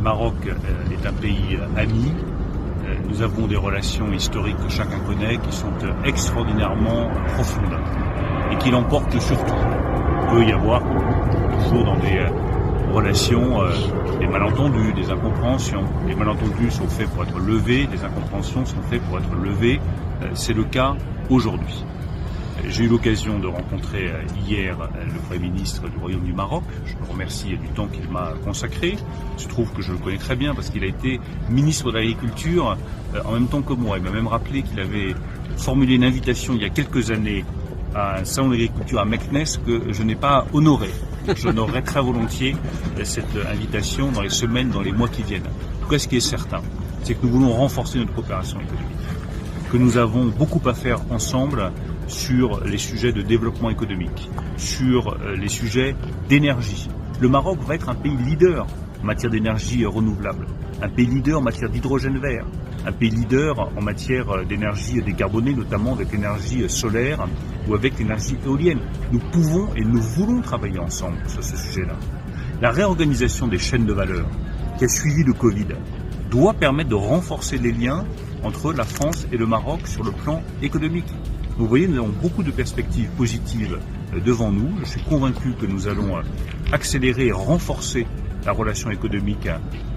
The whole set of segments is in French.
Maroc est un pays ami. Nous avons des relations historiques que chacun connaît qui sont extraordinairement profondes et qui l'emportent sur tout. Il peut y avoir toujours dans des relations des malentendus, des incompréhensions. Les malentendus sont faits pour être levés, les incompréhensions sont faites pour être levées. C'est le cas aujourd'hui. J'ai eu l'occasion de rencontrer hier le Premier ministre du Royaume du Maroc. Je le remercie du temps qu'il m'a consacré. Il se trouve que je le connais très bien parce qu'il a été ministre de l'Agriculture en même temps que moi. Il m'a même rappelé qu'il avait formulé une invitation il y a quelques années à un salon d'agriculture à Meknes que je n'ai pas honoré. J'honorerai très volontiers cette invitation dans les semaines, dans les mois qui viennent. En tout cas, ce qui est certain, c'est que nous voulons renforcer notre coopération économique, que nous avons beaucoup à faire ensemble sur les sujets de développement économique, sur les sujets d'énergie. Le Maroc va être un pays leader en matière d'énergie renouvelable, un pays leader en matière d'hydrogène vert, un pays leader en matière d'énergie décarbonée, notamment avec l'énergie solaire ou avec l'énergie éolienne. Nous pouvons et nous voulons travailler ensemble sur ce sujet-là. La réorganisation des chaînes de valeur qui a suivi le Covid doit permettre de renforcer les liens entre la France et le Maroc sur le plan économique. Vous voyez, nous avons beaucoup de perspectives positives devant nous. Je suis convaincu que nous allons accélérer et renforcer la relation économique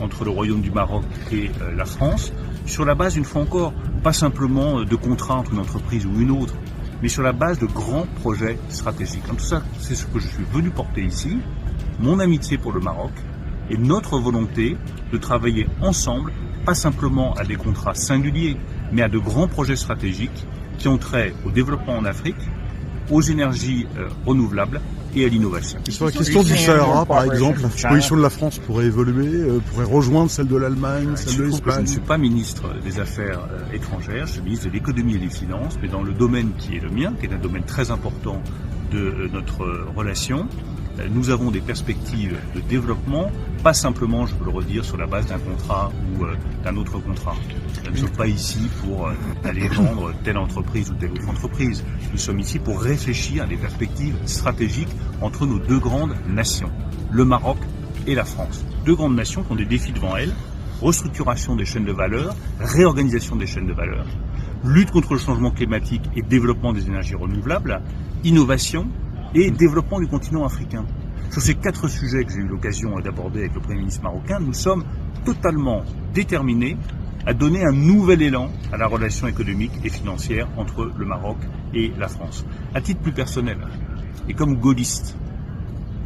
entre le Royaume du Maroc et la France, sur la base, une fois encore, pas simplement de contrats entre une entreprise ou une autre, mais sur la base de grands projets stratégiques. En tout ça, c'est ce que je suis venu porter ici, mon amitié pour le Maroc et notre volonté de travailler ensemble, pas simplement à des contrats singuliers, mais à de grands projets stratégiques qui ont trait au développement en Afrique, aux énergies renouvelables et à l'innovation. Sur la question du Sahara, par exemple, la position de la France pourrait évoluer, pourrait rejoindre celle de l'Allemagne, celle de l'Espagne. Je ne suis pas ministre des Affaires étrangères, je suis ministre de l'économie et des finances, mais dans le domaine qui est le mien, qui est un domaine très important de notre relation, nous avons des perspectives de développement, pas simplement, je peux le redire, sur la base d'un contrat ou d'un autre contrat. Nous ne sommes pas ici pour aller vendre telle entreprise ou telle autre entreprise. Nous sommes ici pour réfléchir à des perspectives stratégiques entre nos deux grandes nations, le Maroc et la France. Deux grandes nations qui ont des défis devant elles, restructuration des chaînes de valeur, réorganisation des chaînes de valeur, lutte contre le changement climatique et développement des énergies renouvelables, innovation et développement du continent africain. Sur ces 4 sujets que j'ai eu l'occasion d'aborder avec le Premier ministre marocain, nous sommes totalement déterminés à donner un nouvel élan à la relation économique et financière entre le Maroc et la France. À titre plus personnel, et comme gaulliste,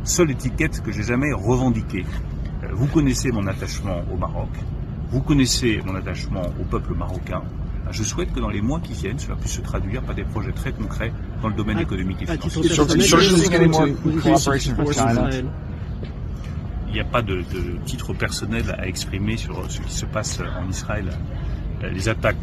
seule étiquette que j'ai jamais revendiquée. Vous connaissez mon attachement au Maroc, vous connaissez mon attachement au peuple marocain. Je souhaite que dans les mois qui viennent, cela puisse se traduire par des projets très concrets dans le domaine économique et financier. Il n'y a pas de titre personnel à exprimer sur ce qui se passe en Israël. Les attaques